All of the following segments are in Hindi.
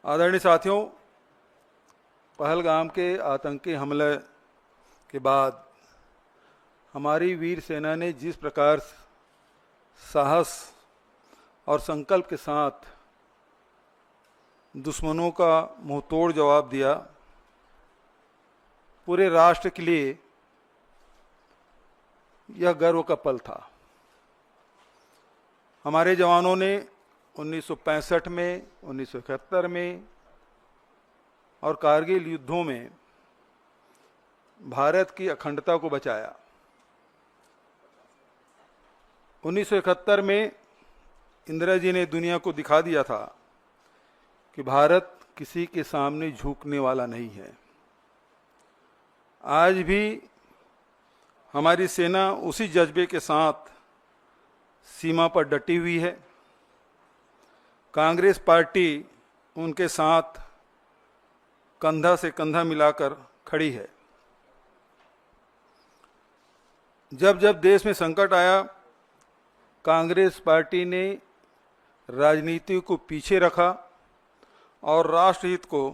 आदरणीय साथियों, पहलगाम के आतंकी हमले के बाद हमारी वीर सेना ने जिस प्रकार साहस और संकल्प के साथ दुश्मनों का मुंहतोड़ जवाब दिया, पूरे राष्ट्र के लिए यह गर्व का पल था। हमारे जवानों ने 1965 में, 1971 में और कारगिल युद्धों में भारत की अखंडता को बचाया। 1971 में इंदिरा जी ने दुनिया को दिखा दिया था कि भारत किसी के सामने झुकने वाला नहीं है। आज भी हमारी सेना उसी जज्बे के साथ सीमा पर डटी हुई है। कांग्रेस पार्टी उनके साथ कंधा से कंधा मिलाकर खड़ी है। जब जब देश में संकट आया, कांग्रेस पार्टी ने राजनीति को पीछे रखा और राष्ट्रहित को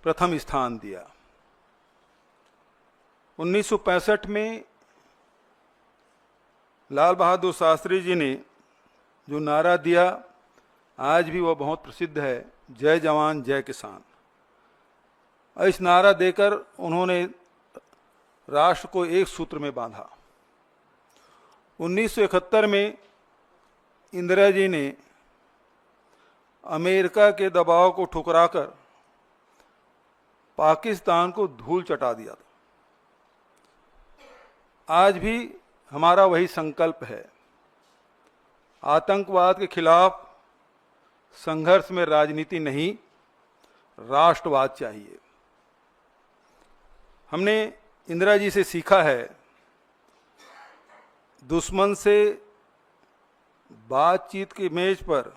प्रथम स्थान दिया। 1965 में लाल बहादुर शास्त्री जी ने जो नारा दिया, आज भी वह बहुत प्रसिद्ध है, जय जवान जय किसान। इस नारा देकर उन्होंने राष्ट्र को एक सूत्र में बांधा। 1971 में इंदिरा जी ने अमेरिका के दबाव को ठुकराकर पाकिस्तान को धूल चटा दिया था। आज भी हमारा वही संकल्प है। आतंकवाद के खिलाफ संघर्ष में राजनीति नहीं, राष्ट्रवाद चाहिए। हमने इंदिरा जी से सीखा है, दुश्मन से बातचीत की मेज पर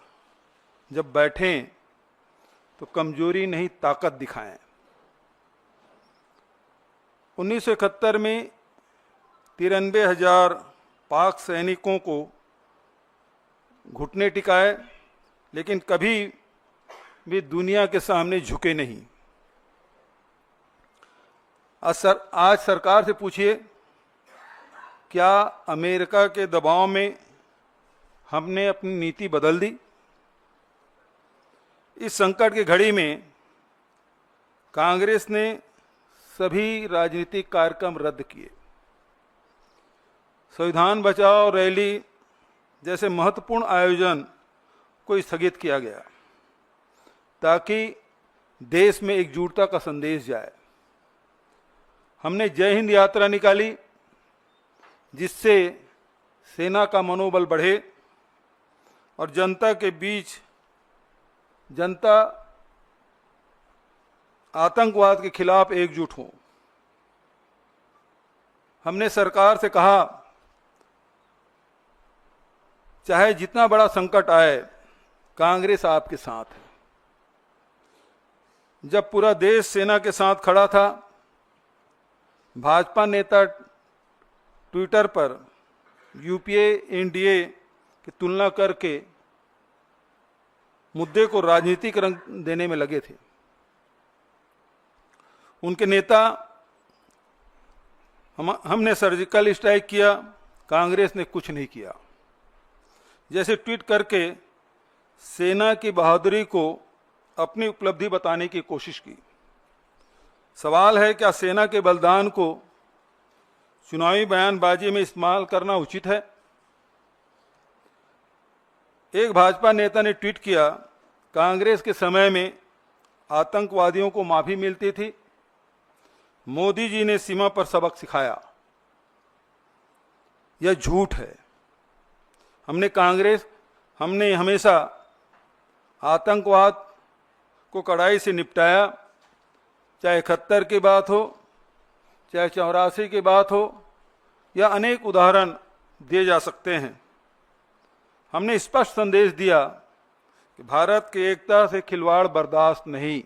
जब बैठें तो कमजोरी नहीं, ताकत दिखाएं। 1971 में 93,000 पाक सैनिकों को घुटने टिकाए, लेकिन कभी भी दुनिया के सामने झुके नहीं। आज सरकार से पूछिए, क्या अमेरिका के दबाव में हमने अपनी नीति बदल दी? इस संकट की घड़ी में कांग्रेस ने सभी राजनीतिक कार्यक्रम रद्द किए। संविधान बचाओ रैली जैसे महत्वपूर्ण आयोजन को स्थगित किया गया ताकि देश में एकजुटता का संदेश जाए। हमने जय हिंद यात्रा निकाली, जिससे सेना का मनोबल बढ़े और जनता के बीच जनता आतंकवाद के खिलाफ एकजुट हो। हमने सरकार से कहा, चाहे जितना बड़ा संकट आए, कांग्रेस आपके साथ है। जब पूरा देश सेना के साथ खड़ा था, भाजपा नेता ट्विटर पर यूपीए एनडीए की तुलना करके मुद्दे को राजनीतिक रंग देने में लगे थे। उनके नेता हमने सर्जिकल स्ट्राइक किया, कांग्रेस ने कुछ नहीं किया। जैसे ट्वीट करके सेना की बहादुरी को अपनी उपलब्धि बताने की कोशिश की। सवाल है, क्या सेना के बलिदान को चुनावी बयानबाजी में इस्तेमाल करना उचित है? एक भाजपा नेता ने ट्वीट किया, कांग्रेस के समय में आतंकवादियों को माफी मिलती थी, मोदी जी ने सीमा पर सबक सिखाया। यह झूठ है। हमने हमेशा आतंकवाद को कड़ाई से निपटाया, चाहे 71 की बात हो, चाहे 84 की बात हो, या अनेक उदाहरण दिए जा सकते हैं। हमने स्पष्ट संदेश दिया कि भारत की एकता से खिलवाड़ बर्दाश्त नहीं।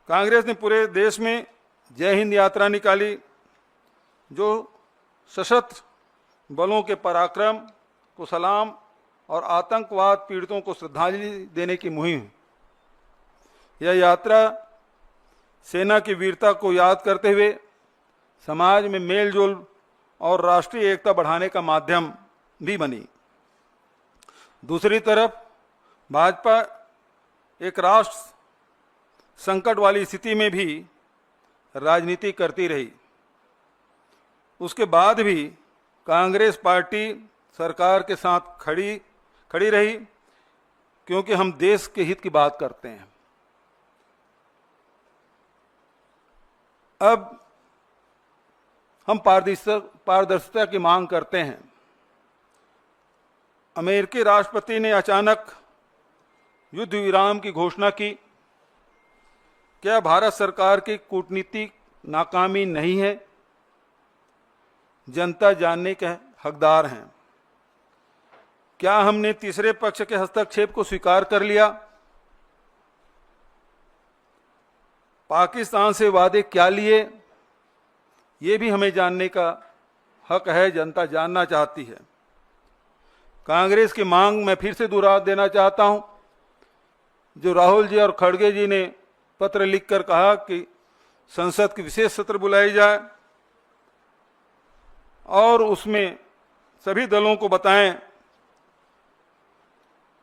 कांग्रेस ने पूरे देश में जय हिंद यात्रा निकाली, जो सशस्त्र बलों के पराक्रम को सलाम और आतंकवाद पीड़ितों को श्रद्धांजलि देने की मुहिम। यह यात्रा सेना की वीरता को याद करते हुए समाज में मेलजोल और राष्ट्रीय एकता बढ़ाने का माध्यम भी बनी। दूसरी तरफ भाजपा एक राष्ट्र संकट वाली स्थिति में भी राजनीति करती रही। उसके बाद भी कांग्रेस पार्टी सरकार के साथ खड़ी रही, क्योंकि हम देश के हित की बात करते हैं। अब हम पारदर्शिता की मांग करते हैं। अमेरिकी राष्ट्रपति ने अचानक युद्ध विराम की घोषणा की। क्या भारत सरकार की कूटनीतिक नाकामी नहीं है? जनता जानने के हकदार हैं। क्या हमने तीसरे पक्ष के हस्तक्षेप को स्वीकार कर लिया? पाकिस्तान से वादे क्या लिए, ये भी हमें जानने का हक है। जनता जानना चाहती है। कांग्रेस की मांग मैं फिर से दोहरा देना चाहता हूं, जो राहुल जी और खड़गे जी ने पत्र लिखकर कहा कि संसद की विशेष सत्र बुलाई जाए और उसमें सभी दलों को बताएं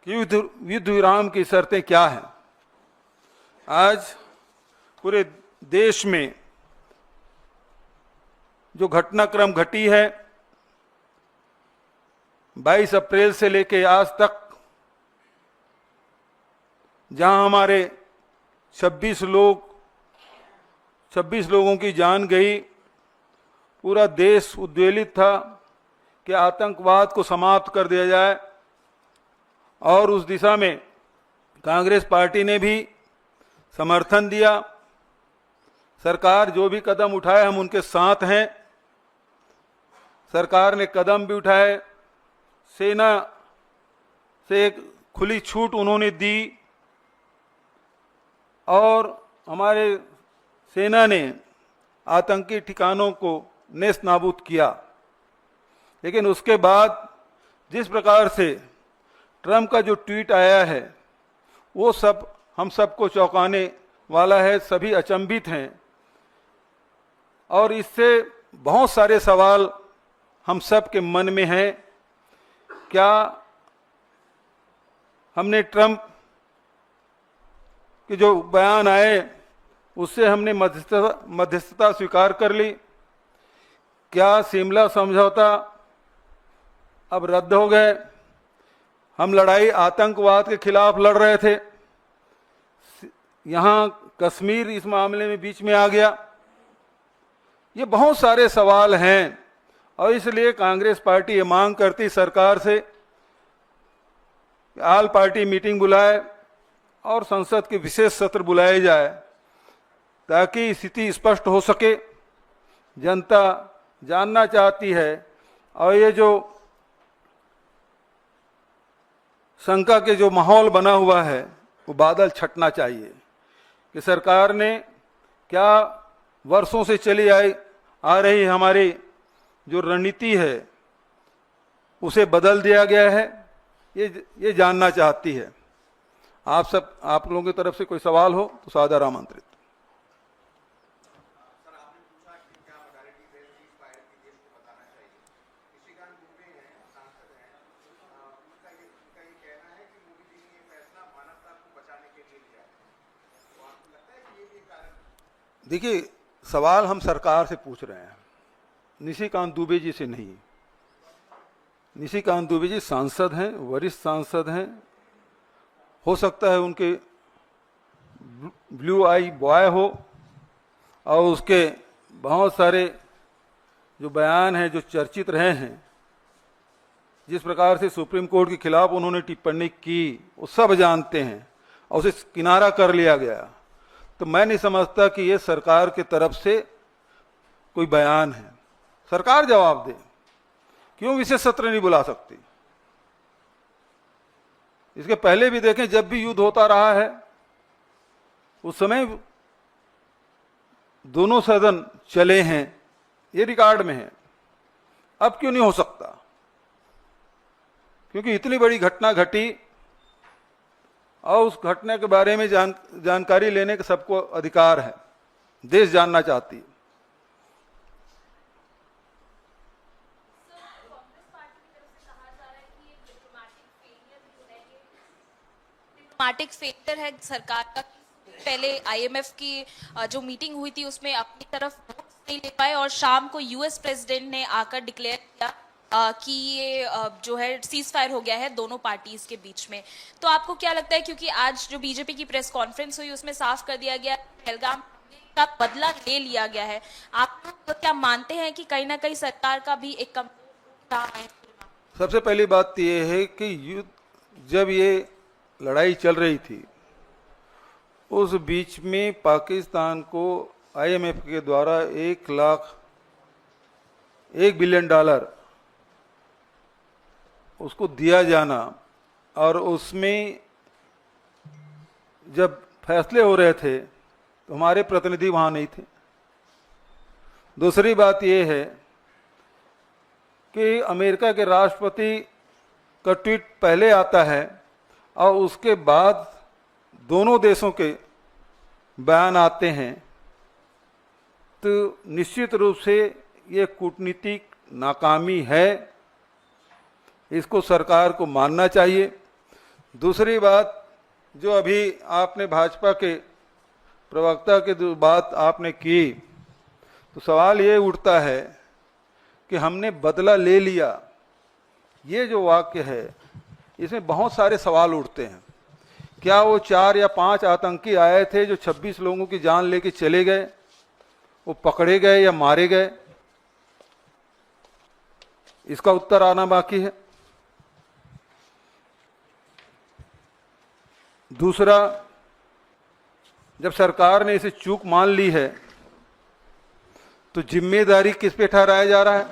कि युद्ध विराम की शर्तें क्या हैं। आज पूरे देश में जो घटनाक्रम घटी है, 22 अप्रैल से लेकर आज तक, जहां हमारे 26 लोगों की जान गई, पूरा देश उद्वेलित था कि आतंकवाद को समाप्त कर दिया जाए। और उस दिशा में कांग्रेस पार्टी ने भी समर्थन दिया। सरकार जो भी कदम उठाए, हम उनके साथ हैं। सरकार ने कदम भी उठाए, सेना से एक खुली छूट उन्होंने दी और हमारे सेना ने आतंकी ठिकानों को नेस्त नाबूद किया। लेकिन उसके बाद जिस प्रकार से ट्रंप का जो ट्वीट आया है, वो सब हम सबको चौंकाने वाला है। सभी अचंभित हैं और इससे बहुत सारे सवाल हम सब के मन में हैं। क्या हमने ट्रंप के जो बयान आए उससे हमने मध्यस्थता स्वीकार कर ली? क्या शिमला समझौता अब रद्द हो गए? हम लड़ाई आतंकवाद के खिलाफ लड़ रहे थे, यहां कश्मीर इस मामले में बीच में आ गया। ये बहुत सारे सवाल हैं और इसलिए कांग्रेस पार्टी ये मांग करती सरकार से ऑल पार्टी मीटिंग बुलाए और संसद के विशेष सत्र बुलाए जाए, ताकि स्थिति स्पष्ट हो सके। जनता जानना चाहती है और ये जो शंका के जो माहौल बना हुआ है, वो बादल छटना चाहिए कि सरकार ने क्या वर्षों से चली आ रही हमारी जो रणनीति है उसे बदल दिया गया है, ये जानना चाहती है। आप लोगों की तरफ से कोई सवाल हो तो सादर आमंत्रित। देखिए, सवाल हम सरकार से पूछ रहे हैं, निशिकांत दुबे जी से नहीं। निशिकांत दुबे जी सांसद हैं, वरिष्ठ सांसद हैं। हो सकता है उनके ब्लू आई बॉय हो और उसके बहुत सारे जो बयान हैं जो चर्चित रहे हैं, जिस प्रकार से सुप्रीम कोर्ट के खिलाफ उन्होंने टिप्पणी की, वो सब जानते हैं और उसे किनारा कर लिया गया। तो मैं नहीं समझता कि ये सरकार की तरफ से कोई बयान है। सरकार जवाब दे, क्यों विशेष सत्र नहीं बुला सकती? इसके पहले भी देखें, जब भी युद्ध होता रहा है उस समय दोनों सदन चले हैं, ये रिकॉर्ड में है। अब क्यों नहीं हो सकता? क्योंकि इतनी बड़ी घटना घटी और उस घटना के बारे में जानकारी लेने का सबको अधिकार है, देश जानना चाहती है। डिप्लोमेटिक फेलियर है सरकार का। पहले आईएमएफ की जो मीटिंग हुई थी उसमें अपनी तरफ नहीं ले पाए और शाम को यूएस प्रेसिडेंट ने आकर डिक्लेयर किया कि ये जो है सीज फायर हो गया है दोनों पार्टीज के बीच में। तो आपको क्या लगता है, क्योंकि आज जो बीजेपी की प्रेस कॉन्फ्रेंस हुई उसमें साफ कर दिया गया पहलगाम का बदला ले लिया गया है, आप तो क्या मानते हैं कि कहीं ना कहीं सरकार का भी एक कम रहा है? सबसे पहली बात ये है कि युद्ध जब ये लड़ाई चल रही थी उस बीच में पाकिस्तान को आईएमएफ के द्वारा $1 बिलियन उसको दिया जाना और उसमें जब फैसले हो रहे थे तो हमारे प्रतिनिधि वहां नहीं थे। दूसरी बात यह है कि अमेरिका के राष्ट्रपति का ट्वीट पहले आता है और उसके बाद दोनों देशों के बयान आते हैं, तो निश्चित रूप से ये कूटनीतिक नाकामी है, इसको सरकार को मानना चाहिए। दूसरी बात, जो अभी आपने भाजपा के प्रवक्ता के जो बात आपने की, तो सवाल ये उठता है कि हमने बदला ले लिया, ये जो वाक्य है इसमें बहुत सारे सवाल उठते हैं। क्या वो 4 या 5 आतंकी आए थे जो 26 लोगों की जान लेके चले गए, वो पकड़े गए या मारे गए? इसका उत्तर आना बाकी है। दूसरा, जब सरकार ने इसे चूक मान ली है तो जिम्मेदारी किस पे ठहराया जा रहा है?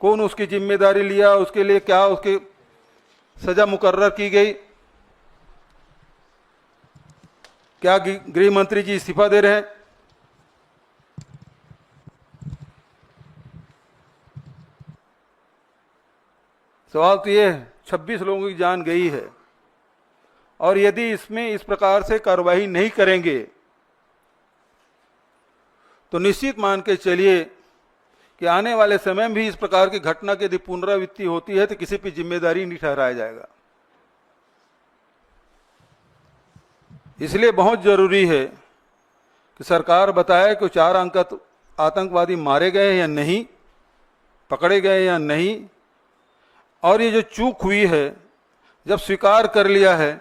कौन उसकी जिम्मेदारी लिया, उसके लिए क्या उसकी सजा मुकर्रर की गई? क्या गृह मंत्री जी इस्तीफा दे रहे हैं? सवाल तो ये है, 26 लोगों की जान गई है और यदि इसमें इस प्रकार से कार्रवाई नहीं करेंगे तो निश्चित मान के चलिए कि आने वाले समय में भी इस प्रकार की घटना की यदि पुनरावृत्ति होती है तो किसी पर जिम्मेदारी नहीं ठहराया जाएगा। इसलिए बहुत जरूरी है कि सरकार बताए कि 4 आतंकवादी मारे गए या नहीं, पकड़े गए या नहीं, और ये जो चूक हुई है जब स्वीकार कर लिया है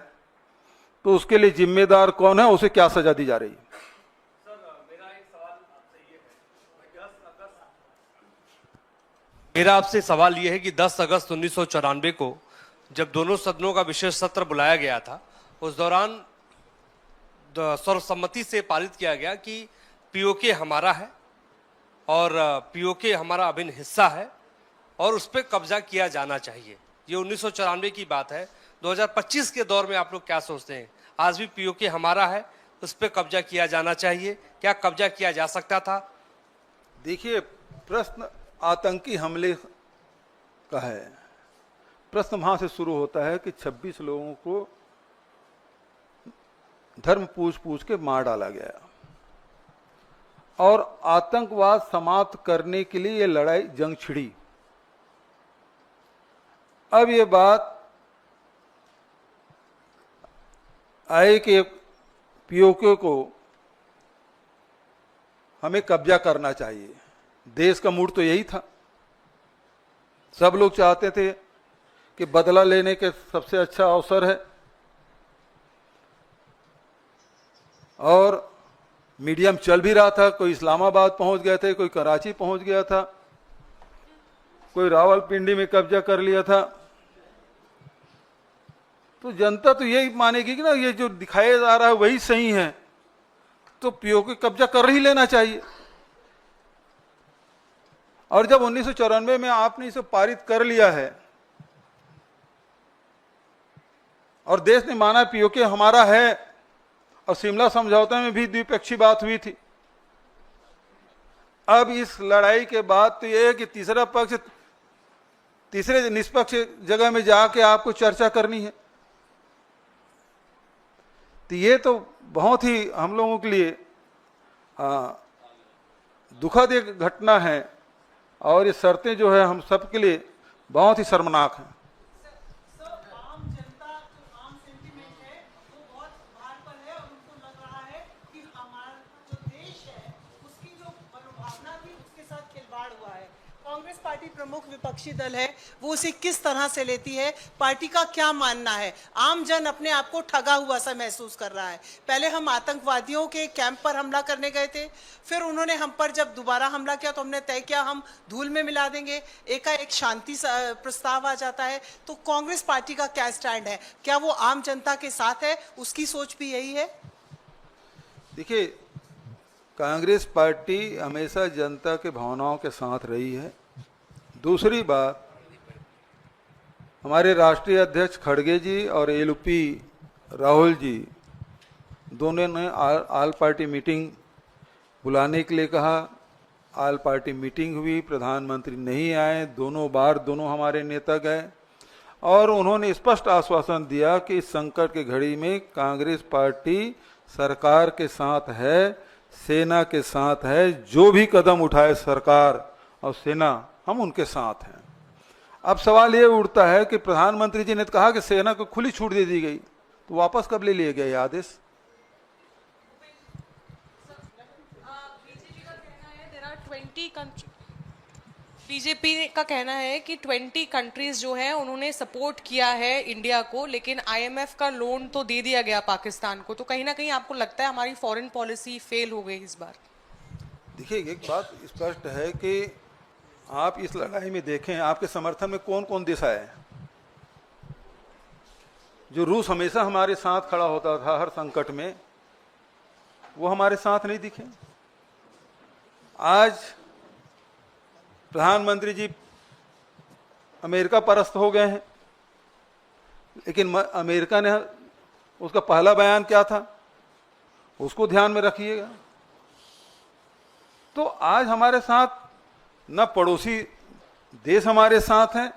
तो उसके लिए जिम्मेदार कौन है, उसे क्या सजा दी जा रही है? मेरा आपसे सवाल यह है कि 10 अगस्त 1994 को जब दोनों सदनों का विशेष सत्र बुलाया गया था, उस दौरान सर्वसम्मति से पारित किया गया कि पीओके हमारा है और पीओके हमारा अभिन्न हिस्सा है और उस पर कब्जा किया जाना चाहिए। ये 1994 की बात है। 2025 के दौर में आप लोग क्या सोचते हैं? आज भी पीओके हमारा है, उस पर कब्जा किया जाना चाहिए, क्या कब्जा किया जा सकता था? देखिए, प्रश्न आतंकी हमले का है। प्रश्न वहां से शुरू होता है कि 26 लोगों को धर्म पूछ के मार डाला गया और आतंकवाद समाप्त करने के लिए ये लड़ाई जंग छिड़ी। अब ये बात आई कि पीओके को हमें कब्जा करना चाहिए। देश का मूड तो यही था, सब लोग चाहते थे कि बदला लेने के सबसे अच्छा अवसर है और मीडियम चल भी रहा था। कोई इस्लामाबाद पहुंच गए थे, कोई कराची पहुंच गया था, कोई रावलपिंडी में कब्जा कर लिया था। तो जनता तो यही मानेगी कि ना ये जो दिखाया जा रहा है वही सही है, तो पीओके कब्जा कर ही लेना चाहिए। और जब 1994 में आपने इसे पारित कर लिया है और देश ने माना पीओके हमारा है, और शिमला समझौते में भी द्विपक्षीय बात हुई थी, अब इस लड़ाई के बाद तो यह है कि तीसरा पक्ष तीसरे निष्पक्ष जगह में जाके आपको चर्चा करनी है। तो ये तो बहुत ही हम लोगों के लिए दुखद एक घटना है, और ये शर्तें जो है हम सब के लिए बहुत ही शर्मनाक हैं। आम जनता जो आम सेंटीमेंट है वो बहुत भार पर है, और उनको लग रहा है कि हमारा जो देश है उसकी जो मनोभावना थी उसके साथ खिलवाड़ हुआ है। कांग्रेस पार्टी प्रमुख विपक्षी दल है, वो उसे किस तरह से लेती है, पार्टी का क्या मानना है? आम जन अपने आप को ठगा हुआ सा महसूस कर रहा है। पहले हम आतंकवादियों के कैंप पर हमला करने गए थे, फिर उन्होंने हम पर जब दोबारा हमला किया तो हमने तय किया हम धूल में मिला देंगे, एकाएक शांति प्रस्ताव आ जाता है। तो कांग्रेस पार्टी का क्या स्टैंड है? क्या वो आम जनता के साथ है? उसकी सोच भी यही है? देखिए, कांग्रेस पार्टी हमेशा जनता के भावनाओं के साथ रही है। दूसरी बात, हमारे राष्ट्रीय अध्यक्ष खड़गे जी और एलपी राहुल जी दोनों ने आल पार्टी मीटिंग बुलाने के लिए कहा। आल पार्टी मीटिंग हुई, प्रधानमंत्री नहीं आए। दोनों बार दोनों हमारे नेता गए और उन्होंने स्पष्ट आश्वासन दिया कि इस संकट की घड़ी में कांग्रेस पार्टी सरकार के साथ है, सेना के साथ है। जो भी कदम उठाए सरकार और सेना, हम उनके साथ हैं। अब सवाल ये उठता है कि प्रधानमंत्री जी ने कहा कि सेना को खुली छूट दे दी गई, तो वापस कब ले लिए गए आदेश? बीजेपी का कहना है कि 20 कंट्रीज जो है उन्होंने सपोर्ट किया है इंडिया को, लेकिन आईएमएफ का लोन तो दे दिया गया पाकिस्तान को। तो कहीं ना कहीं आपको लगता है हमारी फॉरेन पॉलिसी फेल हो गई इस बार? देखिए, एक बात स्पष्ट है कि आप इस लड़ाई में देखें, आपके समर्थन में कौन कौन देश आए। जो रूस हमेशा हमारे साथ खड़ा होता था हर संकट में, वो हमारे साथ नहीं दिखे। आज प्रधानमंत्री जी अमेरिका परस्त हो गए हैं, लेकिन अमेरिका ने उसका पहला बयान क्या था, उसको ध्यान में रखिएगा। तो आज हमारे साथ न पड़ोसी देश हमारे साथ हैं,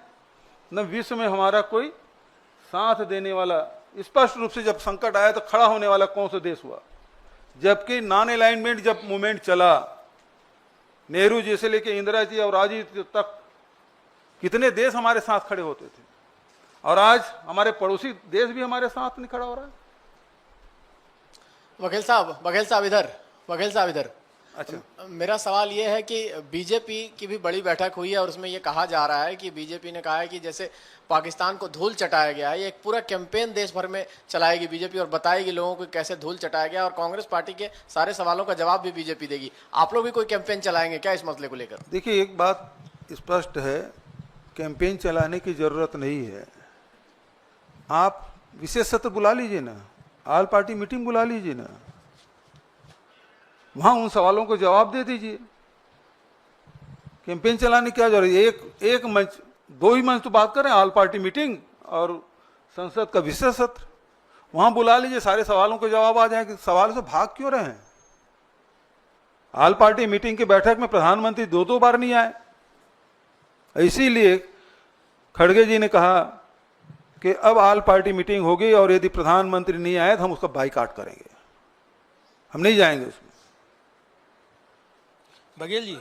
न विश्व में हमारा कोई साथ देने वाला। स्पष्ट रूप से जब संकट आया तो खड़ा होने वाला कौन सा देश हुआ? जबकि नॉन अलाइनमेंट जब मूवमेंट चला, नेहरू जी से लेके इंदिरा जी और राजीव जी तक कितने देश हमारे साथ खड़े होते थे, और आज हमारे पड़ोसी देश भी हमारे साथ नहीं खड़ा हो रहा है। बघेल साहब इधर। अच्छा, मेरा सवाल ये है कि बीजेपी की भी बड़ी बैठक हुई है और उसमें ये कहा जा रहा है कि बीजेपी ने कहा है कि जैसे पाकिस्तान को धूल चटाया गया है, ये एक पूरा कैंपेन देश भर में चलाएगी बीजेपी और बताएगी लोगों को कैसे धूल चटाया गया, और कांग्रेस पार्टी के सारे सवालों का जवाब भी बीजेपी देगी। आप लोग भी कोई कैंपेन चलाएंगे क्या इस मसले को लेकर? देखिए, एक बात स्पष्ट है, कैंपेन चलाने की जरूरत नहीं है। आप विशेष सत्र बुला लीजिए ना, आल पार्टी मीटिंग बुला लीजिए ना, वहां उन सवालों को जवाब दे दीजिए। कैंपेन चलाने की क्या जरूरत है? एक मंच, दो ही मंच तो बात करें, आल पार्टी मीटिंग और संसद का विशेष सत्र, वहां बुला लीजिए, सारे सवालों के जवाब आ जाएंगे। सवाल से भाग क्यों रहे हैं? आल पार्टी मीटिंग की बैठक में प्रधानमंत्री दो बार नहीं आए, इसीलिए खड़गे जी ने कहा कि अब आल पार्टी मीटिंग होगी और यदि प्रधानमंत्री नहीं आए तो हम उसका बाइकाट करेंगे, हम नहीं जाएंगे उसमें। बघेल जी,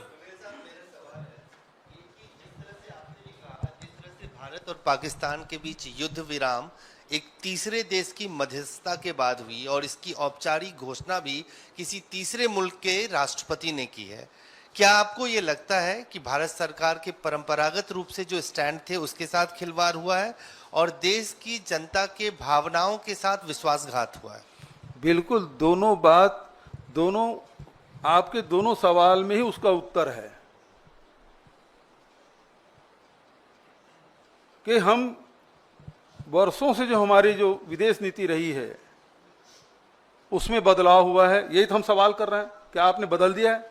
भारत और पाकिस्तान के बीच युद्ध विराम एक तीसरे देश की मध्यस्थता के बाद हुई और इसकी औपचारिक घोषणा भी किसी तीसरे मुल्क के राष्ट्रपति ने की है। क्या आपको ये लगता है कि भारत सरकार के परंपरागत रूप से जो स्टैंड थे उसके साथ खिलवाड़ हुआ है और देश की जनता के भावनाओं के साथ विश्वासघात हुआ है? बिल्कुल, दोनों आपके दोनों सवाल में ही उसका उत्तर है कि हम वर्षों से जो हमारी जो विदेश नीति रही है उसमें बदलाव हुआ है, यही तो हम सवाल कर रहे हैं, क्या आपने बदल दिया है?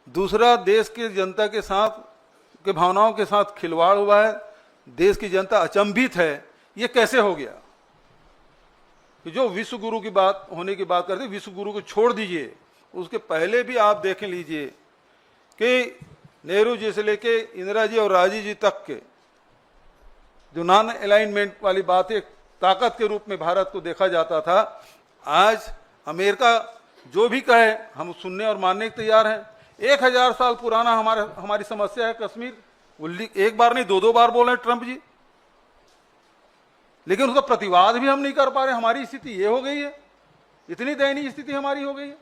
दूसरा, देश की जनता के साथ के भावनाओं के साथ खिलवाड़ हुआ है, देश की जनता अचंभित है, ये कैसे हो गया? कि जो विश्व गुरु की बात होने की बात करते, विश्व गुरु को छोड़ दीजिए, उसके पहले भी आप देख लीजिए कि नेहरू जी से लेके इंदिरा जी और राजीव जी तक के जो नॉन अलाइनमेंट वाली बात एक ताकत के रूप में भारत को देखा जाता था, आज अमेरिका जो भी कहे हम सुनने और मानने के तैयार हैं। 1000 साल पुराना हमारी समस्या है कश्मीर, वो एक बार नहीं 2-2 बार बोल रहे हैं ट्रंप जी, लेकिन उसका प्रतिवाद भी हम नहीं कर पा रहे। हमारी स्थिति ये हो गई है, इतनी दयनीय स्थिति हमारी हो गई है।